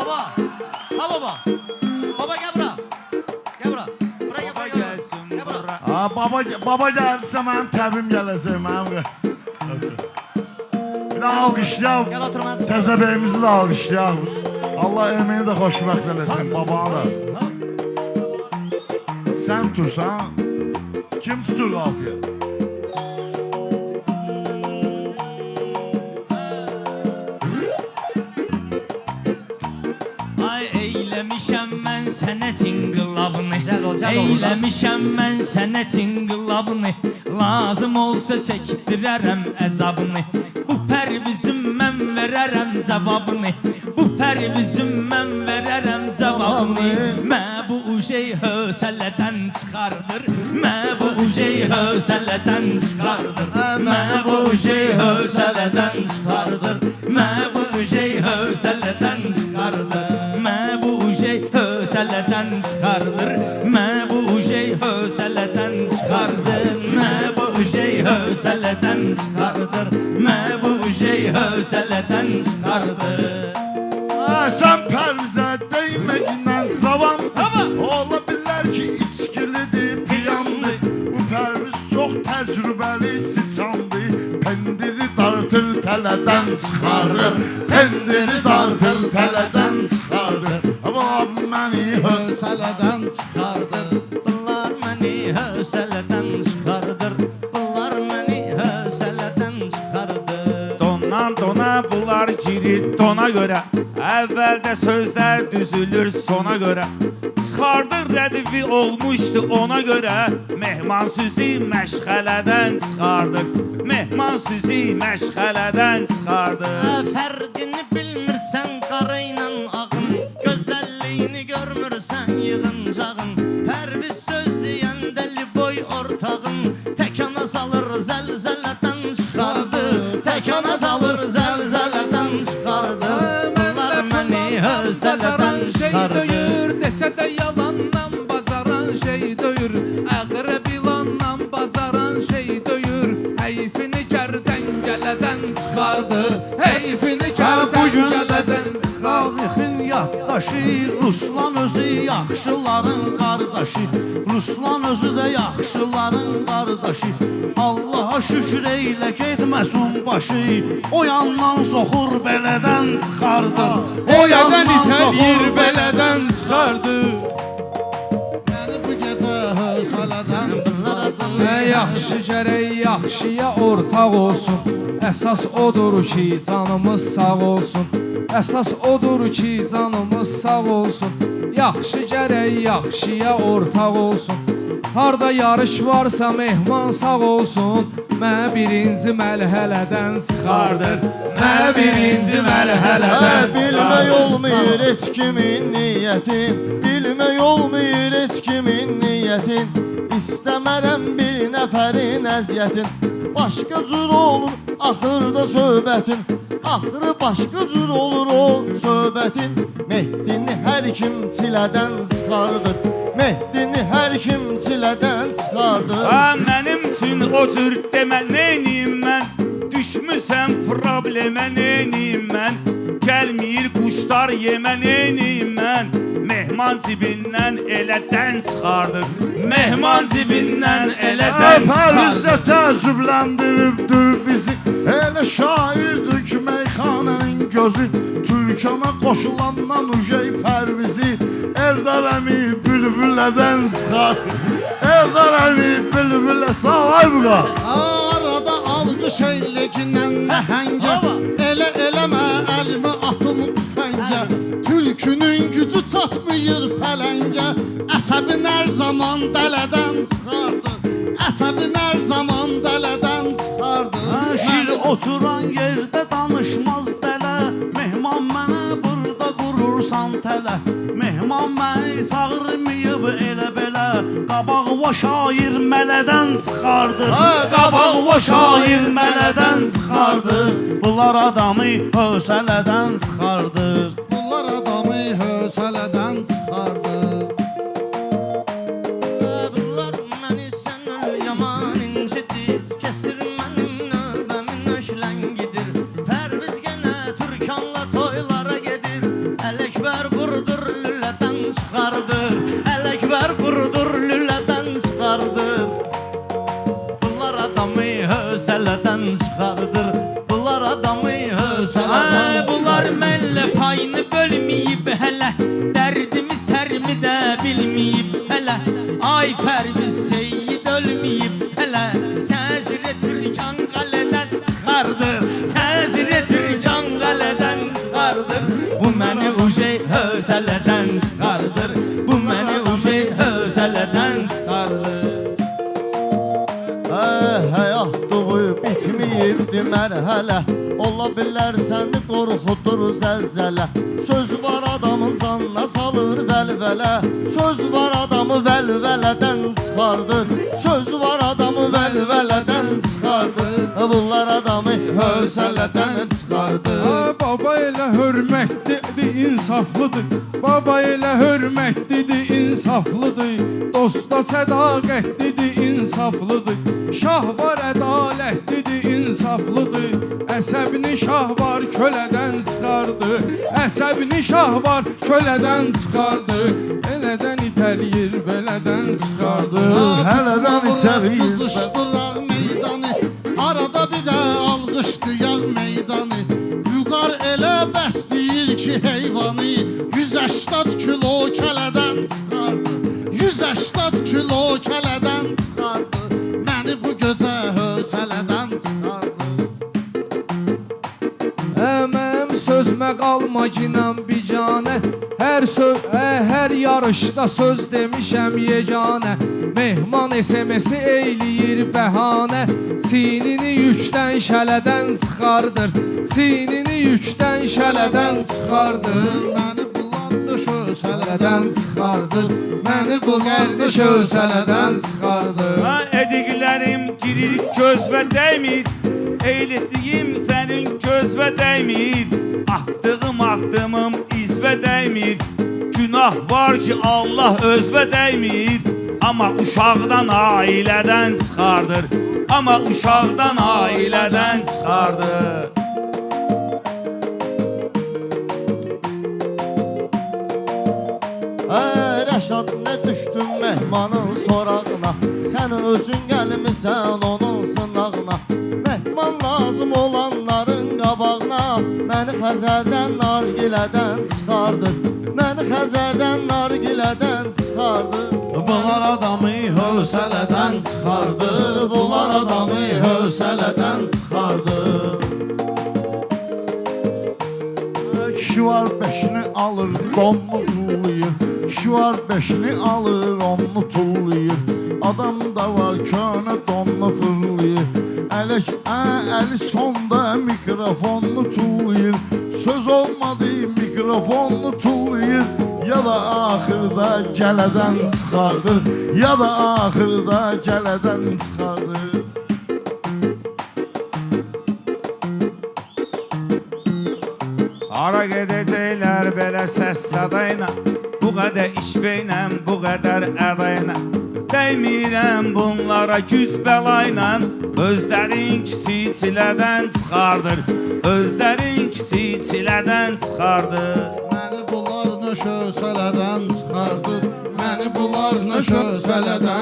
Baba. Ha baba. Baba gel bura. Gel bura. Bura gel bura. Gel bura. Baba gəlsə mənim təbim gələcək mənim. Bir də alqışlayaq. Gel otur mən. Təzə beyimizi də alqışlayaq. Allah ömrünü də xoşbəxt eləsin babanı da. Sən tutursan, kim tutur qapıya? Ay eyləmişəm mən sənətin qılavını, Gəl eyləmişəm mən sənətin qılavını, lazım olsa çəkdirərəm əzabını, bu pərvizim mən verərəm cavabını, bu pərvizim mən verərəm cavabını, mə bu ujey hösələdən çıxardır, mə bu ujey hösələdən çıxardır, mə bu ujey hösələdən çıxardır, mə bu ujey hösələdən çıxardır. Mə bu ujey hösələdən çıxardır, mə bu ujey hösələdən çıxardır, mə bu ujey hösələdən çıxardır, mə bu ujey hösələdən çıxardır. Sən pərvizə dəyməklə cavan, ola bilər ki içkilidir, piyanlı. Bu pərviz çox təcrübəli siçandı, pendiri dartır tələdən çıxarır, pendiri dartır tələdən çıxarır. Abim məni Hösələdən çıxardır. Bunlar məni hösələdən çıxardır. Bunlar məni hösələdən çıxardır. Dondan dona bunlar girir dona görə, əvvəldə sözlər düzülür sona görə, çıxardır rədifi olmuşdu ona görə, mehman süzi məşğələdən çıxardır, mehman süzi məşğələdən çıxardır. Fərqini bilmirsən qara ilə ağın, gözəlliyini görmürsən yığıncağın, pərviz söz deyən dəli boy ortağın, təkana salır zəlzələdən çıxardı, təkana salır zəlzələdən çıxardı. Bunlar məni hösələdən çıxardı. Desə də yalandan bacaran şey döyür, əqrəb ilandan bacaran şey döyür, heyfini kərdəngələdən çıxardı, heyfini kərdəngələdən çıxardı. Tarixin yaddaşı, Ruslan özü yaxşıların qardaşı, Ruslan özü də yaxşıların qardaşı. Allaha şükür eylə getməsin başı, o yandan soxur belədən çıxardı, o yandan soxur belədən çıxardı. Məni bu gecə hösələdən çıxardı. Yaxşı gərək yaxşıya ortaq olsun, əsas odur ki canımız sağ olsun, əsas odur ki canımız sağ olsun, yaxşı gərək yaxşıya ortaq olsun. Harda yarış varsa mehman sağ olsun, mə birinci mərhələdən çıxardır, mə birinci mərhələdən çıxardır. Bilmək olmayır heç kimin niyyətin, bilmək olmayır heç kimin niyyətin, İstəmərəm bir nəfərin əziyyətin, başqa cür olur axırda söhbətin, axırı başqa cür olur o söhbətin. Mehdini hər kim çilədən çıxardır, Mehdini hər kim çilədən çıxardır. Mənim üçün o cür demə neyniyim mən, düşmüsən problemə neyniyim mən, gəlmir quşlar yemə neyniyim mən, mehman cibindən elədən çıxardır, mehman cibindən elədən Pərviz də çıxardır. təəccübləndiribdir bizi, elə şairdir ki meyxanənin gözü, Türkana qoşulandan ujey pərvizi, Eldar əmi bülbüllədən çıxardır, Eldar əmi bülbüllə sağ bura. Arada alqış eyləkindən nəhəngə, elə eləmə əlimi atım tüfəngə, tülkünün gücü çatmıyır pələngə, əsəbin hər zaman dələdən çıxardı, əsəbin hər zaman dələdən çıxardı. Şir oturan yerdə danışmaz dələ, mehman mənə burada qurursan tələ, mehman məni çağırmayıb elə belə, qabağıva şair mələdən çıxardır, qabağıva şair mələdən çıxardır, bunlar adamı hösələdən çıxardır. Bunlar adamı hösələdən çıxardı. Bunlar məni sənə yaman incidir, kesir mənim növbəmin öşləngidir, pərviz genə Türkanla toylara gedir, Ələkbər hövsələdən çıxardır. Bunlar adamı hövsələdən Ay, bunlar çıxardır. mənlə payını bölməyib hələ, dərdimi sərmi də bilməyib hələ. Ay Pərviz Seyid ölməyib hələ, Səzirə Türkan qələdən çıxardır, Səzirə Türkan qələdən çıxardır. Bu məni ujey hövsələdən çıxardır, bu məni ujey hövsələdən çıxardır. Həyat doğu bitməyibdi mərhələ. Ola bilər səni qorxudur zəlzələ. Söz var adamın canına salır vəlvələ. Söz var adamı vəlvələdən çıxardır. Söz var adamı vəlvələdən çıxardır. Bunlar adamı hövsələdən çıxardır. Baba elə hörmətlidir, insaflıdır. Baba elə hörmətlidir, insaflıdır. Dosta sədaqətlidir, insaflıdır. Şah var ədalətlidir, insaflıdır. Əsəbini şah var kölədən çıxardı. Əsəbini şah var kölədən çıxardı. Elədən itələyir, belədən çıxardı. Hələdən itələyir. Qızışdıraq meydanı, arada bir də alqışlayaq meydanı. Vüqar elə bəsləyir ki heyvanı, 180 kilo kələdən çıxardı. 180 kilo kələdən çıxardı. Məni bu gözə hövsələdən çıxardı. Mənim sözmə qalma ginəm bicanə. Hər yarışda söz demişəm yeganə. Mehman SMS-i eyləyir bəhanə. Sinini yükdən şələdən çıxardır, sinini yükdən şələdən çıxardır. Məni bunlar nöş hövsələdən Çıxardır, məni bu qardaş hövsələdən çıxardır. Ha, ediklərim girir gözvə dəymir, eylətdiyim sənin gözvə dəymir. Atdığım addımım izvə dəymir. Günah var ki Allah özvə dəymir. Amma uşaqdan ailədən çıxardır, amma uşaqdan ailədən çıxardır. Rəşad nə düşdün mehmanın sorağına. Sən özün gəlmisən onun sınağına. Mehman lazım olanların qabağına. Məni Xəzərdən nargilədən çıxardır. Məni Xəzərdən nargilədən çıxardır. Bunlar adamı hövsələdən çıxardır. Bunlar adamı hövsələdən çıxardır. Kişi var beşini alır, donlu tullayır. Kişi var beşini alır, onlu tullayır. Adam da var könə donlu fırlayır. Əli sonda mikrofonlu tullayır. Söz olmadı mikrofonlu tullayır. Ya da axırda gələdən çıxardır, ya da axırda gələdən çıxardır. Hara gedəcəklər belə səs sadayla, bu qədər işbəylə, bu qədər ədayla. Dəymirəm bunlara güc bəlayla, özlərin kiçik çilədən çıxardır, özlərin kiçik çilədən çıxardır. Məni bunlar nöş hövsələdən çıxardır. Məni bunlar nöş hövsələdən